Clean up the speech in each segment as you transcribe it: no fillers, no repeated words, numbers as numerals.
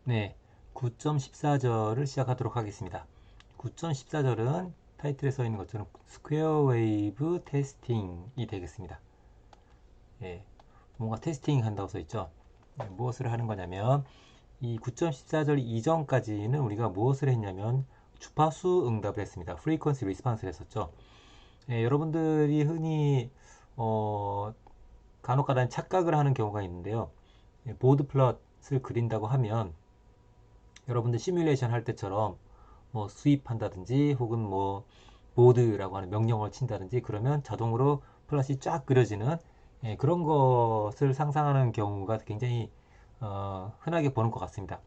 네, 9.14절을 시작하도록 하겠습니다. 9.14절은 타이틀에 써 있는 것처럼 스퀘어 웨이브 테스팅이 되겠습니다. 예, 뭔가 테스팅 한다고 써 있죠. 무엇을 하는 거냐면 이 9.14절 이전까지는 우리가 무엇을 했냐면 주파수 응답을 했습니다. frequency response를 했었죠. 여러분들이 흔히 어, 간혹가다 착각을 하는 경우가 있는데요. 보드 플롯을 그린다고 하면 여러분들 시뮬레이션 할 때처럼 뭐 수입한다든지 혹은 뭐 보드라고 하는 명령어를 친다든지 그러면 자동으로 플롯이 쫙 그려지는 그런 것을 상상하는 경우가 굉장히 흔하게 보는 것 같습니다.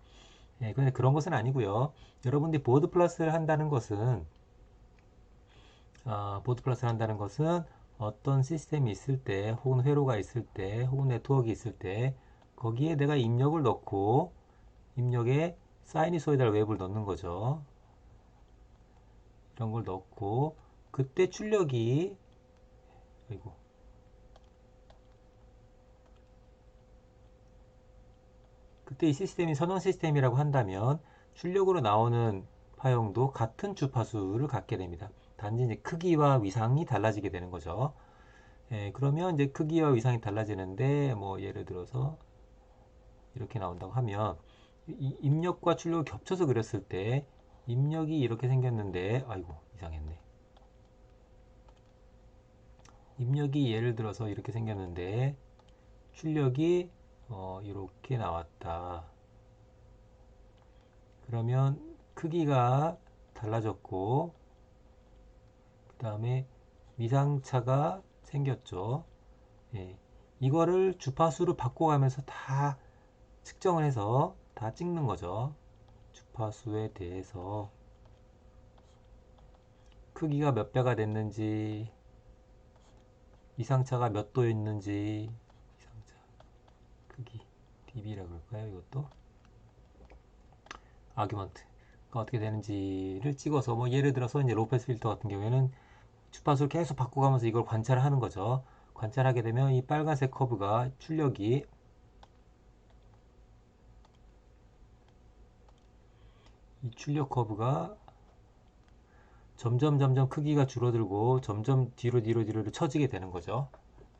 그런데 그런 것은 아니고요. 여러분들이 보드 플러스를 한다는 것은 어떤 시스템이 있을 때 혹은 회로가 있을 때 혹은 네트워크가 있을 때 거기에 내가 입력을 넣고 입력에 사이니소이달 웹을 넣는 거죠. 이런 걸 넣고 그때 출력이 아이고 그때 이 시스템이 선형 시스템이라고 한다면 출력으로 나오는 파형도 같은 주파수를 갖게 됩니다. 단지 이제 크기와 위상이 달라지게 되는 거죠. 그러면 이제 크기와 위상이 달라지는데 뭐 예를 들어서 이렇게 나온다고 하면 입력과 출력을 겹쳐서 그렸을 때 입력이 이렇게 생겼는데 아이고 이상했네. 입력이 예를 들어서 이렇게 생겼는데 출력이 이렇게 나왔다. 그러면 크기가 달라졌고 그 다음에 위상차가 생겼죠. 예, 이거를 주파수로 바꿔가면서 다 측정을 해서 다 찍는 거죠. 주파수에 대해서 크기가 몇 배가 됐는지 위상차가 몇 도였는지 위상차 크기 dB라 그럴까요? 이것도 아규먼트가 어떻게 되는지를 찍어서 뭐 예를 들어서 이제 로페스 필터 같은 경우에는 주파수를 계속 바꿔가면서 이걸 관찰을 하는 거죠. 관찰하게 되면 이 빨간색 커브가 이 출력 커브가 점점 크기가 줄어들고 점점 뒤로 처지게 되는 거죠.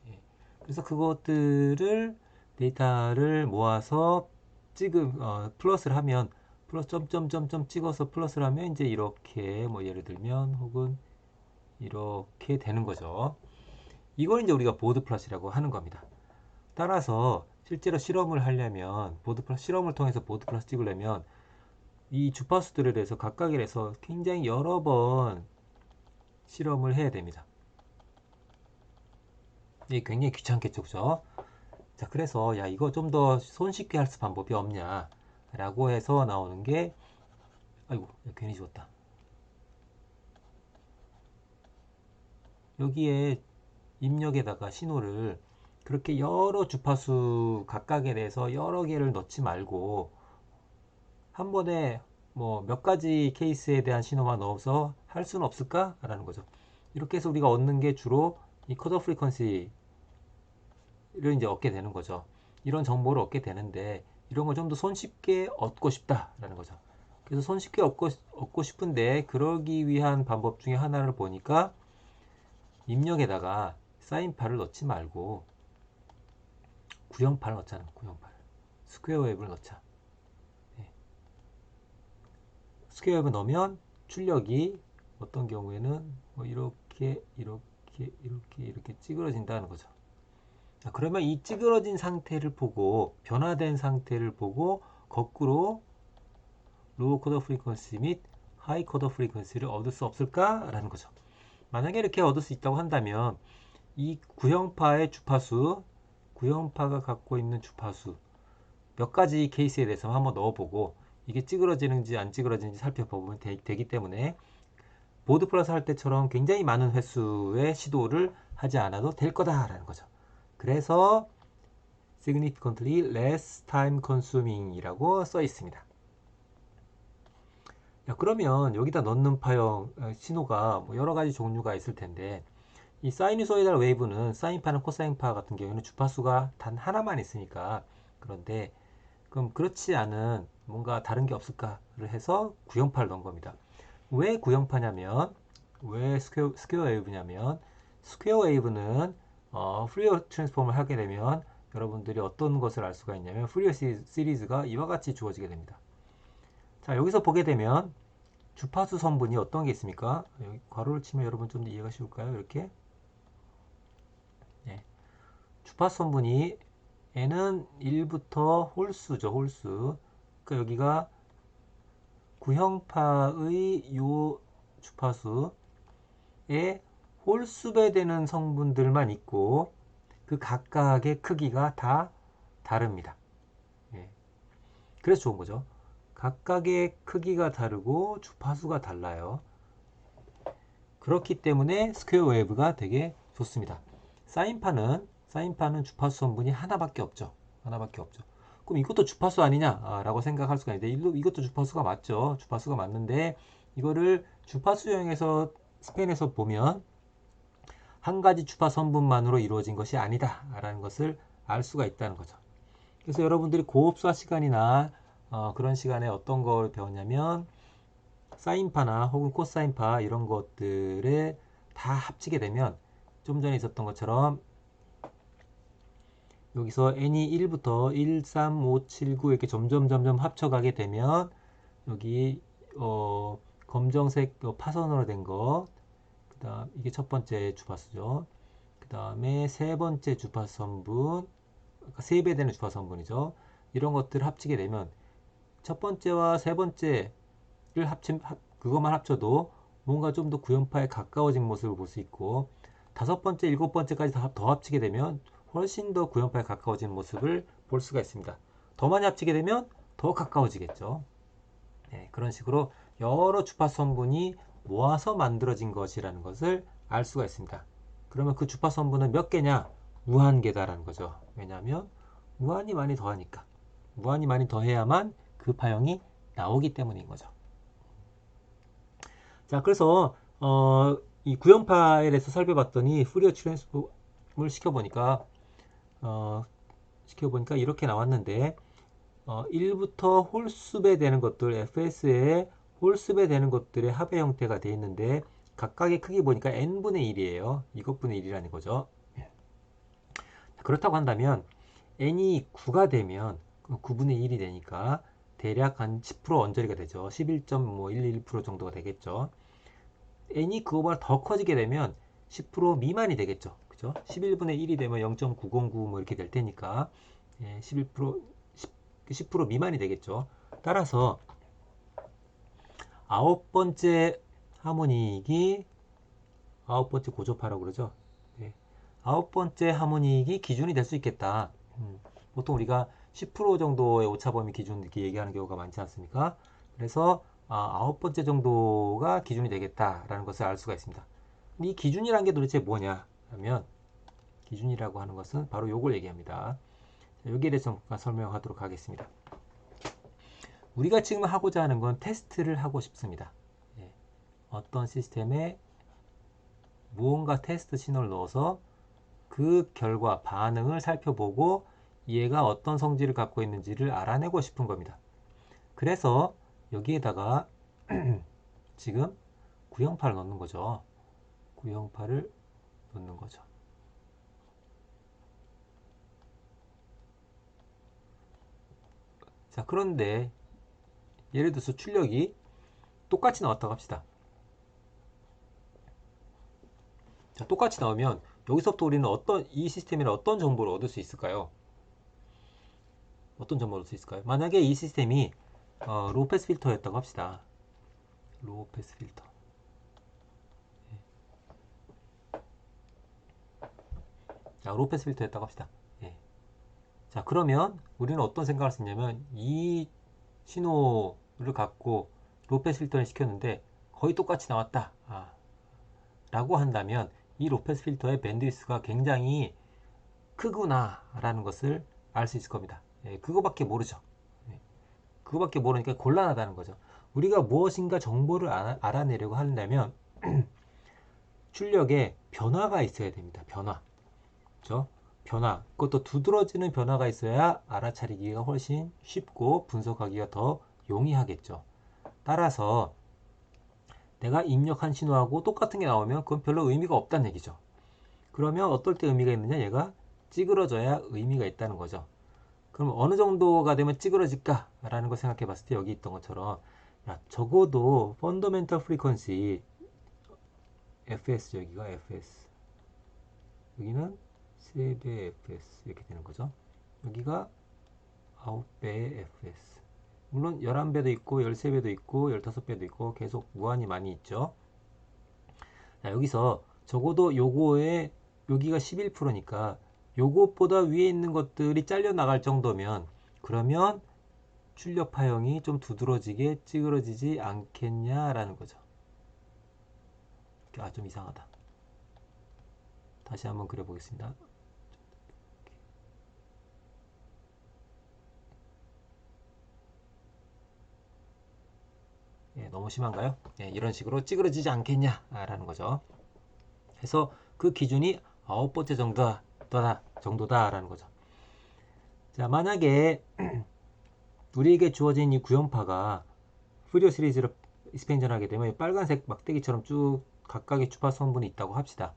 예. 그래서 그것들을 데이터를 모아서 플러스를 하면 플러스 점점점점 찍어서 플러스를 하면 이제 이렇게 뭐 예를 들면 혹은 이렇게 되는 거죠. 이걸 이제 우리가 보드 플러스라고 하는 겁니다. 따라서 실제로 실험을 하려면 실험을 통해서 보드 플러스 찍으려면 이 주파수들에 대해서 각각에 대해서 굉장히 여러 번 실험을 해야 됩니다. 이게 굉장히 귀찮겠죠, 그죠? 자, 그래서 야 이거 좀 더 손쉽게 할 수 방법이 없냐 라고 해서 나오는 게 아이고 괜히 죽었다. 여기에 입력에다가 신호를 그렇게 여러 주파수 각각에 대해서 여러 개를 넣지 말고 한 번에 뭐 몇 가지 케이스에 대한 신호만 넣어서 할 수는 없을까? 라는 거죠. 이렇게 해서 우리가 얻는 게 주로 이 컷오프 프리퀀시를 이제 얻게 되는 거죠. 이런 정보를 얻게 되는데 이런 걸 좀 더 손쉽게 얻고 싶다라는 거죠. 그래서 손쉽게 얻고 싶은데 그러기 위한 방법 중에 하나를 보니까 입력에다가 사인파를 넣지 말고 구형파를 넣잖아. 구형파. 스퀘어 웹을 넣자. 네. 스퀘어 웹을 넣으면 출력이 어떤 경우에는 뭐 이렇게 찌그러진다는 거죠. 자, 그러면 이 찌그러진 상태를 보고 변화된 상태를 보고 거꾸로 로우 코더 프리퀀시 및 하이 코더 프리퀀시를 얻을 수 없을까라는 거죠. 만약에 이렇게 얻을 수 있다고 한다면 이 구형파의 주파수, 구형파가 갖고 있는 주파수 몇 가지 케이스에 대해서 한번 넣어보고 이게 찌그러지는지 안 찌그러지는지 살펴보면 되기 때문에 보드 플러스 할 때처럼 굉장히 많은 횟수의 시도를 하지 않아도 될 거다라는 거죠. 그래서 significantly less time consuming 이라고 써 있습니다. 야, 그러면 여기다 넣는 파형 신호가 뭐 여러 가지 종류가 있을 텐데 이 사이누소이달 웨이브는 사인파나 코사인파 같은 경우에는 주파수가 단 하나만 있으니까 그런데 그럼 그렇지 않은 뭔가 다른 게 없을까를 해서 구형파를 넣은 겁니다. 왜 구형파냐면, 왜 스퀘어 웨이브냐면, 스퀘어 웨이브는 푸리어 트랜스폼을 하게 되면 여러분들이 어떤 것을 알 수가 있냐면 푸리어 시리즈가 이와 같이 주어지게 됩니다. 자, 여기서 보게 되면 주파수 성분이 어떤 게 있습니까? 여기 괄호를 치면 여러분 좀 더 이해가 쉬울까요? 이렇게. 네. 주파수 성분이 n은 1부터 홀수죠, 홀수. 그러니까 여기가 구형파의 요 주파수에 홀수배 되는 성분들만 있고 그 각각의 크기가 다 다릅니다. 예. 그래서 좋은 거죠. 각각의 크기가 다르고 주파수가 달라요. 그렇기 때문에 스퀘어 웨이브가 되게 좋습니다. 사인파는 주파수 성분이 하나밖에 없죠. 하나밖에 없죠. 그럼 이것도 주파수 아니냐? 라고 생각할 수가 있는데 이것도 주파수가 맞죠. 주파수가 맞는데 이거를 주파수형에서 스펜에서 보면 한 가지 주파수 성분만으로 이루어진 것이 아니다 라는 것을 알 수가 있다는 거죠. 그래서 여러분들이 고흡수화 시간이나 그런 시간에 어떤 걸 배웠냐면 사인파나 혹은 코사인파 이런 것들을 다 합치게 되면 좀 전에 있었던 것처럼 여기서 n이 1부터 1, 3, 5, 7, 9 이렇게 점점 합쳐가게 되면 여기 검정색 파선으로 된 거, 그 다음 이게 첫 번째 주파수죠. 그 다음에 세 번째 주파수 성분, 그러니까 3배 되는 주파수 성분이죠. 이런 것들을 합치게 되면 첫 번째와 세 번째를 그것만 합쳐도 뭔가 좀 더 구연파에 가까워진 모습을 볼 수 있고 다섯 번째, 일곱 번째까지 더 합치게 되면 훨씬 더 구연파에 가까워진 모습을 볼 수가 있습니다. 더 많이 합치게 되면 더 가까워지겠죠. 네, 그런 식으로 여러 주파수 성분이 모아서 만들어진 것이라는 것을 알 수가 있습니다. 그러면 그 주파수 성분은 몇 개냐? 무한개다라는 거죠. 왜냐하면 무한히 많이 더하니까. 무한히 많이 더해야만 그 파형이 나오기 때문인 거죠. 자, 그래서 이 구형파에 대해서 살펴봤더니 푸리어 트랜스폼을 시켜보니까 이렇게 나왔는데 1부터 홀수배 되는 것들 fs에 홀수배 되는 것들의 합의 형태가 되어 있는데 각각의 크기 보니까 n분의 1이에요. 이것분의 1이라는 거죠. 그렇다고 한다면 n이 9가 되면 9분의 1이 되니까 대략 한 10% 언저리가 되죠. 11.11% 정도가 되겠죠. n이 그거보다 더 커지게 되면 10% 미만이 되겠죠. 그죠? 11분의 1이 되면 0.909 뭐 이렇게 될 테니까 11% 10% 미만이 되겠죠. 따라서 아홉 번째 하모닉이 아홉 번째 고조파라고 그러죠. 네. 아홉 번째 하모닉이 기준이 될 수 있겠다. 보통 우리가 10% 정도의 오차범위 기준 이렇게 얘기하는 경우가 많지 않습니까? 그래서 아홉 번째 정도가 기준이 되겠다라는 것을 알 수가 있습니다. 이 기준이라는 게 도대체 뭐냐 하면 기준이라고 하는 것은 바로 요걸 얘기합니다. 여기에 대해서 잠깐 설명하도록 하겠습니다. 우리가 지금 하고자 하는 건 테스트를 하고 싶습니다. 예. 어떤 시스템에 무언가 테스트 신호를 넣어서 그 결과 반응을 살펴보고 얘가 어떤 성질을 갖고 있는지를 알아내고 싶은 겁니다. 그래서 여기에다가 지금 구형파를 넣는 거죠. 구형파를 넣는 거죠. 자, 그런데 예를 들어서 출력이 똑같이 나왔다고 합시다. 자, 똑같이 나오면 여기서부터 우리는 이 시스템이나 어떤 정보를 얻을 수 있을까요? 어떤 정보를 얻을 수 있을까요? 만약에 이 시스템이 로우 패스 필터였다고 합시다. 로우 패스 필터. 자, 로우 패스 필터였다고 합시다. 예. 자, 그러면 우리는 어떤 생각을 했냐면 이 신호를 갖고 로우 패스 필터를 시켰는데 거의 똑같이 나왔다. 라고 한다면 이 로우 패스 필터의 밴드위스가 굉장히 크구나 라는 것을 알 수 있을 겁니다. 예, 그거밖에 모르죠. 예, 그거밖에 모르니까 곤란하다는 거죠. 우리가 무엇인가 정보를 알아내려고 한다면 출력에 변화가 있어야 됩니다. 변화. 그렇죠? 변화, 그것도 두드러지는 변화가 있어야 알아차리기가 훨씬 쉽고 분석하기가 더 용이하겠죠. 따라서 내가 입력한 신호하고 똑같은 게 나오면 그건 별로 의미가 없다는 얘기죠. 그러면 어떨 때 의미가 있느냐? 얘가 찌그러져야 의미가 있다는 거죠. 그럼 어느 정도가 되면 찌그러질까? 라는 거 생각해 봤을 때 여기 있던 것처럼 야, 적어도 펀더멘털 프리퀀시 fs, 여기가 fs, 여기는 3배 fs 이렇게 되는 거죠. 여기가 9배의 fs. 물론 11배도 있고 13배도 있고 15배도 있고 계속 무한히 많이 있죠. 자, 여기서 적어도 요거에 여기가 11%니까 요것보다 위에 있는 것들이 잘려 나갈 정도면 그러면 출력 파형이 좀 두드러지게 찌그러지지 않겠냐라는 거죠. 아, 좀 이상하다. 다시 한번 그려보겠습니다. 예, 너무 심한가요? 예, 이런 식으로 찌그러지지 않겠냐라는 거죠. 그래서 그 기준이 9번째 정도다라는 거죠. 자, 만약에 우리에게 주어진 이 구연파가 푸리어 시리즈를 익스펜션 하게 되면 빨간색 막대기처럼 쭉 각각의 주파수 성분이 있다고 합시다.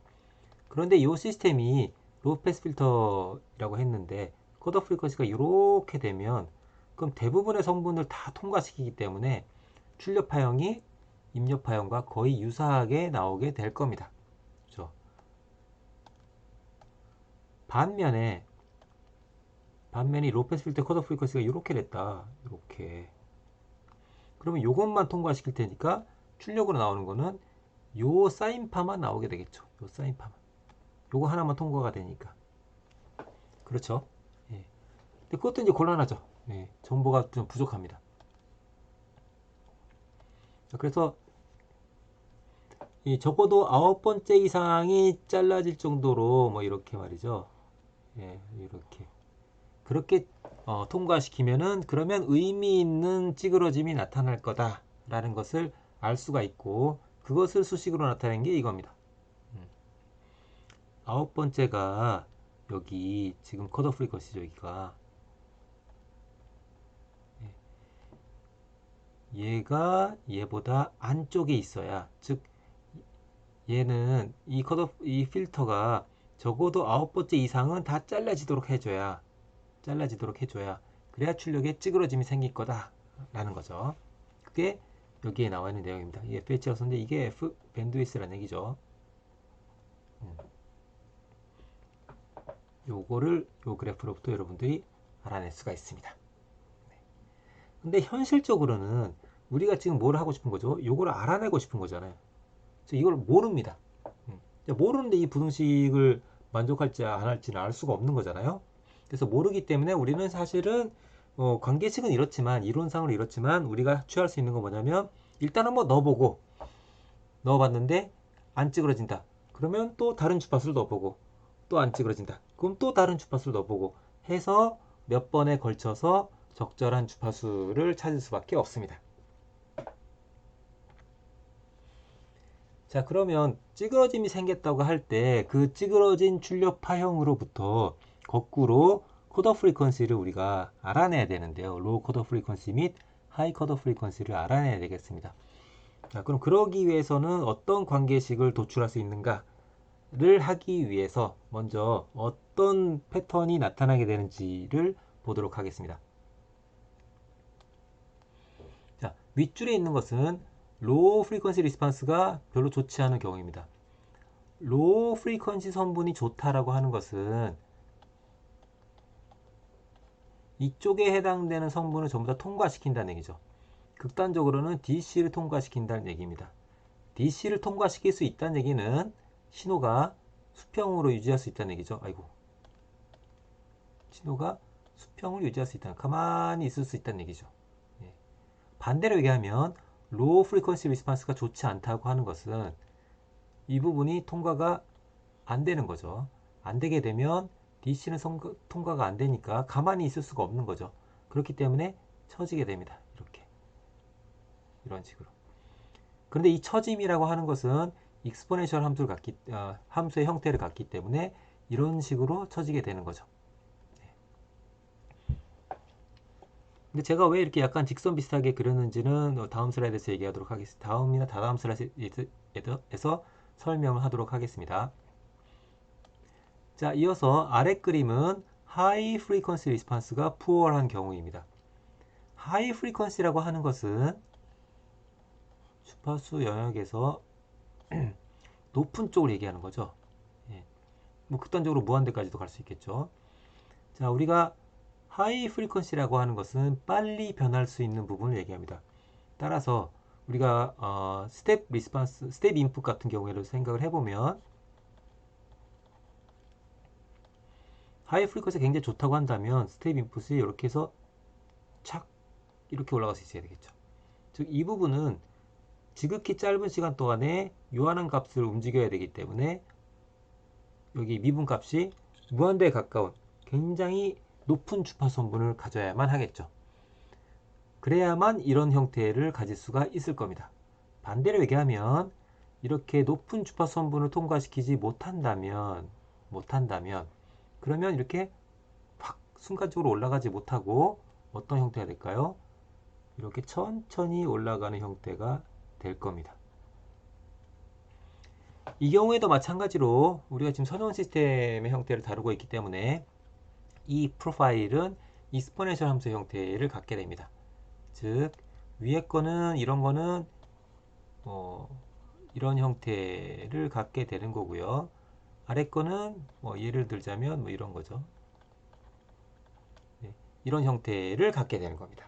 그런데 이 시스템이 로우 패스 필터라고 했는데 컷오프 프리퀀시가 이렇게 되면 그럼 대부분의 성분을 다 통과시키기 때문에 출력 파형이 입력 파형과 거의 유사하게 나오게 될 겁니다. 그렇죠? 반면에 로우 패스 필터 컷오프 프리퀀시가 이렇게 됐다. 이렇게. 그러면 이것만 통과시킬 테니까 출력으로 나오는 거는 요 사인파만 나오게 되겠죠. 요 사인파만. 요거 하나만 통과가 되니까. 그렇죠? 예. 근데 그것도 이제 곤란하죠. 예. 정보가 좀 부족합니다. 그래서 이 적어도 9번째 이상이 잘라질 정도로 뭐 이렇게 말이죠. 예, 이렇게. 그렇게 통과시키면은 그러면 의미 있는 찌그러짐이 나타날 거다라는 것을 알 수가 있고 그것을 수식으로 나타낸 게 이겁니다. 9번째가 여기 지금 컷오프 프리퀀시죠. 여기가 얘가 얘보다 안쪽에 있어야, 즉 얘는 이 필터가 적어도 9번째 이상은 다 잘라지도록 해줘야 그래야 출력에 찌그러짐이 생길 거다 라는 거죠. 그게 여기에 나와 있는 내용입니다. 이게 FH였는데 이게 F 밴드위스라는 얘기죠. 요거를 요 그래프로부터 여러분들이 알아낼 수가 있습니다. 근데 현실적으로는 우리가 지금 뭘 하고 싶은 거죠? 요걸 알아내고 싶은 거잖아요. 이걸 모릅니다. 모르는데 이 부등식을 만족할지 안 할지는 알 수가 없는 거잖아요. 그래서 모르기 때문에 우리는 사실은 관계식은 이렇지만 이론상으로 이렇지만 우리가 취할 수 있는 건 뭐냐면 일단 한번 넣어봤는데 안 찌그러진다. 그러면 또 다른 주파수를 넣어보고 또 안 찌그러진다. 그럼 또 다른 주파수를 넣어보고 해서 몇 번에 걸쳐서 적절한 주파수를 찾을 수밖에 없습니다. 자, 그러면 찌그러짐이 생겼다고 할 때 그 찌그러진 출력 파형으로부터 거꾸로 컷오프 프리퀀시를 우리가 알아내야 되는데요. 로우 컷오프 프리퀀시 및 하이 컷오프 프리퀀시를 알아내야 되겠습니다. 자, 그럼 그러기 위해서는 어떤 관계식을 도출할 수 있는가를 하기 위해서 먼저 어떤 패턴이 나타나게 되는지를 보도록 하겠습니다. 자, 윗줄에 있는 것은 로우 프리퀀시 리스판스가 별로 좋지 않은 경우입니다. 로우 프리퀀시 성분이 좋다라고 하는 것은 이쪽에 해당되는 성분을 전부 다 통과시킨다는 얘기죠. 극단적으로는 DC를 통과시킨다는 얘기입니다. DC를 통과시킬 수 있다는 얘기는 신호가 수평으로 유지할 수 있다는 얘기죠. 아이고. 신호가 수평을 유지할 수 있다는, 가만히 있을 수 있다는 얘기죠. 예. 반대로 얘기하면 로우 프리퀀시 리스판스가 좋지 않다고 하는 것은 이 부분이 통과가 안 되는 거죠. 안 되게 되면 DC는 통과가 안 되니까 가만히 있을 수가 없는 거죠. 그렇기 때문에 처지게 됩니다. 이렇게. 이런 식으로. 그런데 이 처짐이라고 하는 것은 익스포넨셜 함수의 형태를 갖기 때문에 이런 식으로 쳐지게 되는 거죠. 근데 제가 왜 이렇게 약간 직선 비슷하게 그렸는지는 다음 슬라이드에서 얘기하도록 하겠습니다. 다음이나 다다음 슬라이드에서 설명을 하도록 하겠습니다. 자, 이어서 아래 그림은 하이 프리퀀시 리스판스가 푸어한 경우입니다. 하이 프리퀀시라고 하는 것은 주파수 영역에서 높은 쪽을 얘기하는 거죠. 예. 뭐 극단적으로 무한대까지도 갈 수 있겠죠. 자, 우리가 하이 프리퀀시라고 하는 것은 빨리 변할 수 있는 부분을 얘기합니다. 따라서 우리가 스텝 리스판스, 스텝 인풋 같은 경우에도 생각을 해보면 하이 프리퀀시가 굉장히 좋다고 한다면 스텝 인풋이 이렇게 해서 착 이렇게 올라갈 수 있어야 되겠죠. 즉 이 부분은 지극히 짧은 시간 동안에 요한한 값을 움직여야 되기 때문에 여기 미분 값이 무한대에 가까운 굉장히 높은 주파수 성분을 가져야만 하겠죠. 그래야만 이런 형태를 가질 수가 있을 겁니다. 반대로 얘기하면 이렇게 높은 주파수 성분을 통과시키지 못한다면 그러면 이렇게 확 순간적으로 올라가지 못하고 어떤 형태가 될까요? 이렇게 천천히 올라가는 형태가 될 겁니다. 이 경우에도 마찬가지로 우리가 지금 선형 시스템의 형태를 다루고 있기 때문에 이 프로파일은 익스포넨셜 함수 형태를 갖게 됩니다. 즉 위에 거는 이런 거는 이런 형태를 갖게 되는 거고요. 아래 거는 예를 들자면 이런 거죠. 네, 이런 형태를 갖게 되는 겁니다.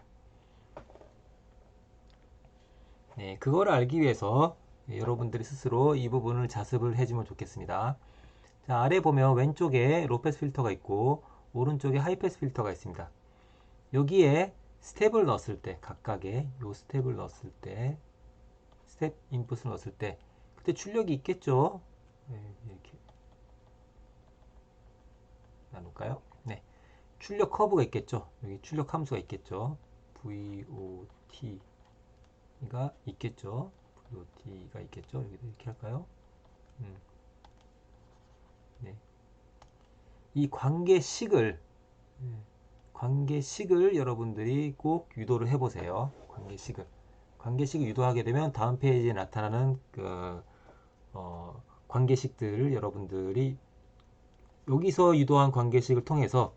네, 그걸 알기 위해서 여러분들이 스스로 이 부분을 자습을 해주면 좋겠습니다. 자, 아래 보면 왼쪽에 로패스 필터가 있고 오른쪽에 하이패스 필터가 있습니다. 여기에 스텝을 넣었을 때 각각의 요 스텝을 넣었을 때 스텝 인풋을 넣었을 때 그때 출력이 있겠죠. 네, 이렇게 나눌까요? 네, 출력 커브가 있겠죠. 여기 출력 함수가 있겠죠. VOT가 있겠죠. VOT가 있겠죠. 여기도 이렇게 할까요? 네. 이 관계식을 여러분들이 꼭 유도를 해보세요. 관계식을 유도하게 되면 다음 페이지에 나타나는 관계식들을 여러분들이 여기서 유도한 관계식을 통해서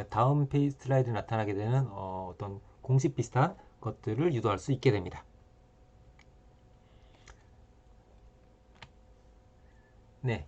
다음 페이지 슬라이드에 나타나게 되는 어떤 공식 비슷한 것들을 유도할 수 있게 됩니다. 네.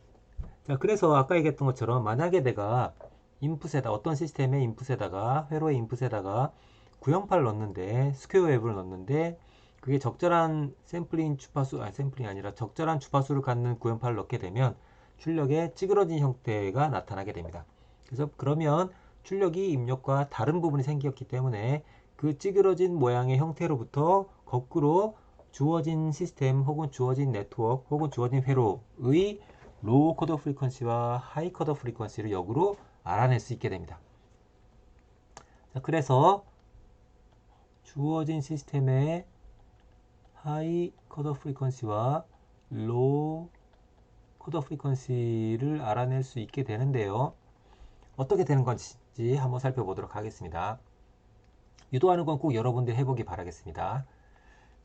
자, 그래서 아까 얘기했던 것처럼 만약에 내가 인풋에다 어떤 시스템의 인풋에다가 회로의 인풋에다가 908을 넣는데 스퀘어 웨브를 넣는데 그게 적절한 샘플링 주파수 샘플링이 아니라 적절한 주파수를 갖는 908을 넣게 되면 출력에 찌그러진 형태가 나타나게 됩니다. 그래서 그러면 출력이 입력과 다른 부분이 생겼기 때문에 그 찌그러진 모양의 형태로부터 거꾸로 주어진 시스템 혹은 주어진 네트워크 혹은 주어진 회로의 로우 컷 오프 프리퀀시와 하이 컷 오프 프리퀀시를 역으로 알아낼 수 있게 됩니다. 자, 그래서 주어진 시스템의 하이 컷 오프 프리퀀시와 로우 컷 오프 프리퀀시를 알아낼 수 있게 되는데요. 어떻게 되는 건지 한번 살펴보도록 하겠습니다. 유도하는 건 꼭 여러분들이 해보기 바라겠습니다.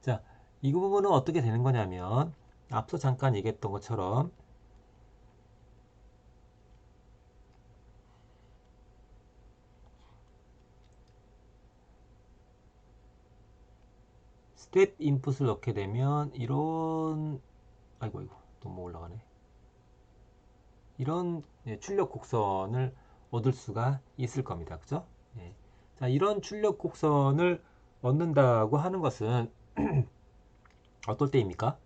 자, 이 부분은 어떻게 되는 거냐면 앞서 잠깐 얘기했던 것처럼 스텝 인풋을 넣게 되면 이런 아이고 너무 올라가네. 이런 출력 곡선을 얻을 수가 있을 겁니다. 그죠? 예. 자, 이런 출력 곡선을 얻는다고 하는 것은 어떨 때입니까?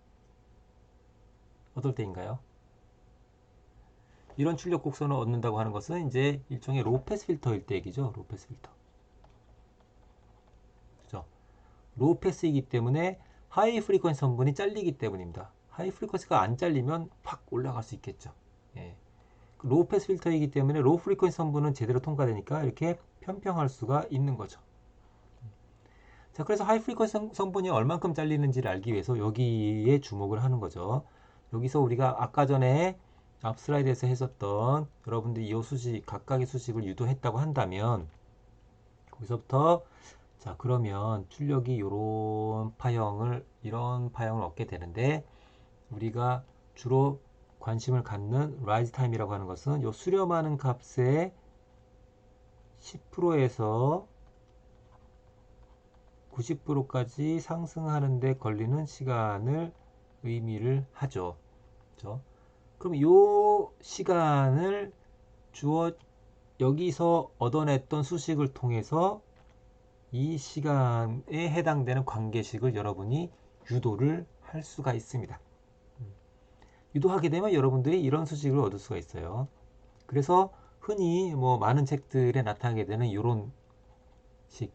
어떨 때인가요? 이런 출력 곡선을 얻는다고 하는 것은 이제 일종의 로패스 필터일 때 얘기죠. 로패스 필터. 그죠? 로패스이기 때문에 하이 프리퀀시 성분이 잘리기 때문입니다. 하이 프리퀀시가 안 잘리면 팍 올라갈 수 있겠죠. 예. 로우 패스 필터이기 때문에 로우 프리퀀시 성분은 제대로 통과되니까 이렇게 편평할 수가 있는 거죠. 자, 그래서 하이 프리퀀시 성분이 얼만큼 잘리는지를 알기 위해서 여기에 주목을 하는 거죠. 여기서 우리가 아까 전에 앞 슬라이드에서 했었던 여러분들이 이 수식, 각각의 수식을 유도했다고 한다면 거기서부터 자 그러면 출력이 이런 파형을 얻게 되는데 우리가 주로 관심을 갖는 rise time이라고 하는 것은 요 수렴하는 값의 10%에서 90%까지 상승하는데 걸리는 시간을 의미를 하죠. 그렇죠? 그럼 이 시간을 여기서 얻어냈던 수식을 통해서 이 시간에 해당되는 관계식을 여러분이 유도를 할 수가 있습니다. 유도하게 되면 여러분들이 이런 수식을 얻을 수가 있어요. 그래서 흔히 뭐 많은 책들에 나타나게 되는 이런 식,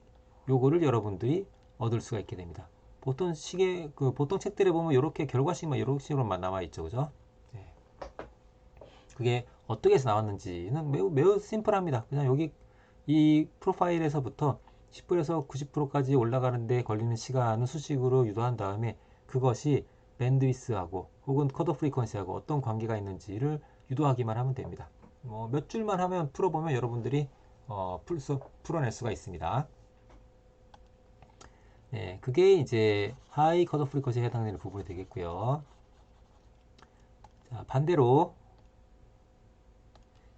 요거를 여러분들이 얻을 수가 있게 됩니다. 보통 책들에 보면 이렇게 결과식만 이런 식으로만 남아 있죠, 그죠? 네. 그게 어떻게 해서 나왔는지는 매우 심플합니다. 그냥 여기 이 프로파일에서부터 10%에서 90%까지 올라가는데 걸리는 시간은 수식으로 유도한 다음에 그것이 밴드위스하고 혹은 컷오프 프리퀀시하고 어떤 관계가 있는지를 유도하기만 하면 됩니다. 뭐 몇 줄만 하면 풀어보면 여러분들이 풀어낼 수가 있습니다. 네, 그게 이제 하이 컷오프 프리퀀시에 해당되는 부분이 되겠고요. 자, 반대로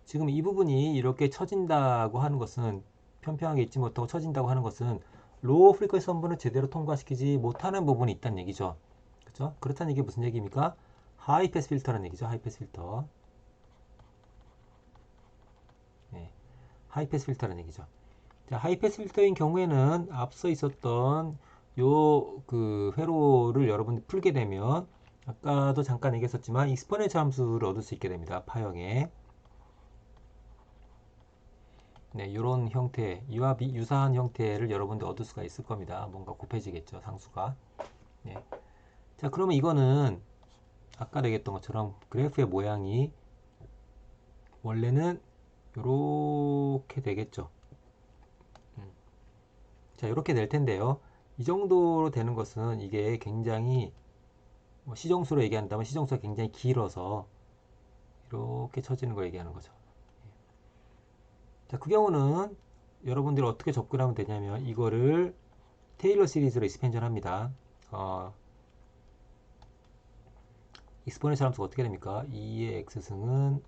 지금 이 부분이 이렇게 처진다고 하는 것은 평평하게 있지 못하고 처진다고 하는 것은 로우 프리퀀시 선분을 제대로 통과시키지 못하는 부분이 있다는 얘기죠. 그렇죠? 그렇다는 얘기 무슨 얘기입니까? 하이 패스 필터라는 얘기죠. 하이 패스 필터. 네, 하이 패스 필터라는 얘기죠. 자, 하이 패스 필터인 경우에는 앞서 있었던 요 그 회로를 여러분이 풀게 되면 아까도 잠깐 얘기했었지만 익스포넨셜 함수를 얻을 수 있게 됩니다. 파형에. 네, 이런 형태, 이와 유사한 형태를 여러분들 얻을 수가 있을 겁니다. 뭔가 곱해지겠죠, 상수가. 네. 자, 그러면 이거는 아까 얘기했던 것처럼 그래프의 모양이 원래는 이렇게 되겠죠. 자, 이렇게 될 텐데요. 이 정도로 되는 것은 이게 굉장히 시정수로 얘기한다면 시정수가 굉장히 길어서 이렇게 쳐지는 거 얘기하는 거죠. 자, 그 경우는 여러분들이 어떻게 접근하면 되냐면 이거를 테일러 시리즈로 익스펜션 합니다. 익스포넨셜 함수가 어떻게 됩니까? 2의 x승은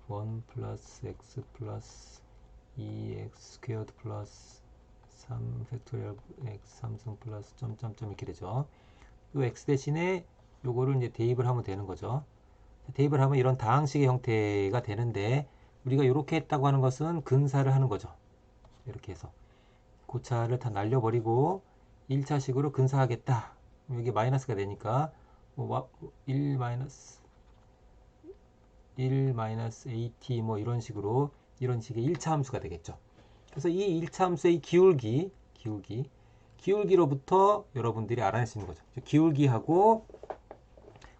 1 플러스 x 플러스 2x 스퀘어드 플러스 3 팩토리얼 x 3승 플러스 점점점 이렇게 되죠. 요 x 대신에 요거를 이제 대입을 하면 되는 거죠. 대입을 하면 이런 다항식의 형태가 되는데 우리가 이렇게 했다고 하는 것은 근사를 하는 거죠. 이렇게 해서 고차를 다 날려버리고 1차식으로 근사하겠다. 여기 마이너스가 되니까 1 마이너스 1-AT 뭐 이런 식으로 이런 식의 1차 함수가 되겠죠. 그래서 이 1차 함수의 기울기로부터 여러분들이 알아낼 수 있는 거죠. 기울기하고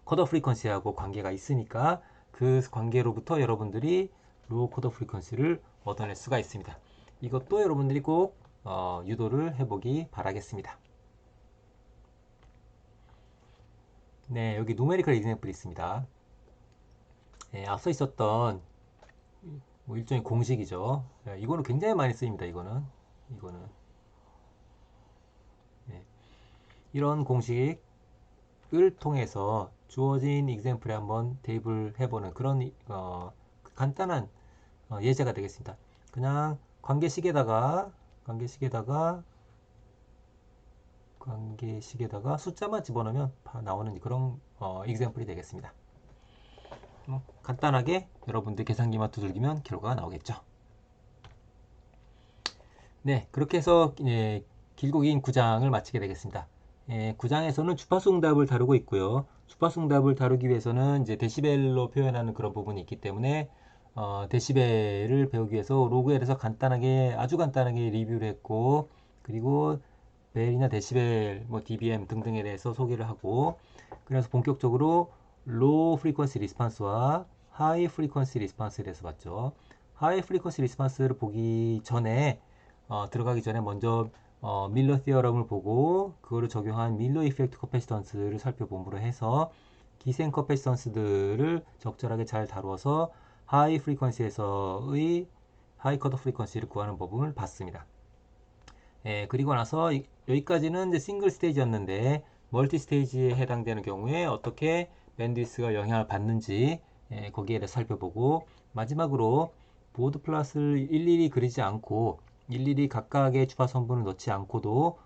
컷오프 프리퀀시하고 관계가 있으니까 그 관계로부터 여러분들이 로우 컷오프 프리퀀시를 얻어낼 수가 있습니다. 이것도 여러분들이 꼭 유도를 해보기 바라겠습니다. 네, 여기 누메리컬 이그젬플이 있습니다. 네, 앞서 있었던 뭐 일종의 공식이죠. 네, 이거는 굉장히 많이 쓰입니다. 이거는 네, 이런 공식을 통해서 주어진 example에 한번 대입을 해보는 그런 간단한 예제가 되겠습니다. 그냥 관계식에다가 숫자만 집어넣으면 나오는 그런 example이 되겠습니다. 간단하게 여러분들 계산기만 두들기면 결과가 나오겠죠. 네, 그렇게 해서 길고 긴 9장을 마치게 되겠습니다. 9장에서는 주파수 응답을 다루고 있고요. 주파수 응답을 다루기 위해서는 이제 데시벨로 표현하는 그런 부분이 있기 때문에 데시벨을 배우기 위해서 로그에 대해서 아주 간단하게 리뷰를 했고, 그리고 벨이나 데시벨, 뭐 dBm 등등에 대해서 소개를 하고, 그래서 본격적으로 로우 프리퀀시 리스판스와 하이 프리퀀시 리스판스에 대해서 봤죠. 하이 프리퀀시 리스판스를 보기 전에 들어가기 전에 먼저 밀러 티어럼을 보고 그거를 적용한 밀러 이펙트 커패시턴스를 살펴봄으로 해서 기생 커패시턴스들을 적절하게 잘 다루어서 하이 프리퀀시에서의 하이 컷오프 프리퀀시를 구하는 법을 봤습니다. 그리고 나서 여기까지는 이제 싱글 스테이지였는데 멀티 스테이지에 해당되는 경우에 어떻게 밴드위스가 영향을 받는지 거기에 대해서 살펴보고, 마지막으로 보드 플랫을 일일이 그리지 않고 일일이 각각의 주파 성분을 넣지 않고도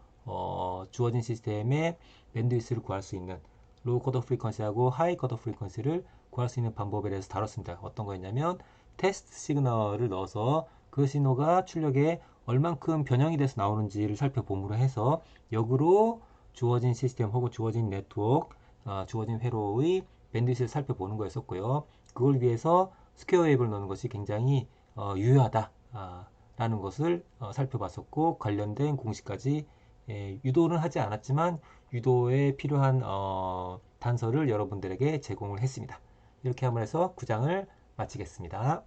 주어진 시스템의 밴드위스를 구할 수 있는 로우 컷오프 프리퀀시하고 하이 컷오프 프리퀀시를 구할 수 있는 방법에 대해서 다뤘습니다. 어떤 거였냐면 테스트 시그널을 넣어서 그 신호가 출력에 얼만큼 변형이 돼서 나오는지를 살펴봄으로 해서 역으로 주어진 시스템 혹은 주어진 네트워크, 주어진 회로의 밴드위스를 살펴보는 거였었고요. 그걸 위해서 스퀘어 웨이브를 넣는 것이 굉장히 유효하다 라는 것을 살펴봤었고, 관련된 공식까지 유도는 하지 않았지만 유도에 필요한 단서를 여러분들에게 제공을 했습니다. 이렇게 함으로 해서 9장을 마치겠습니다.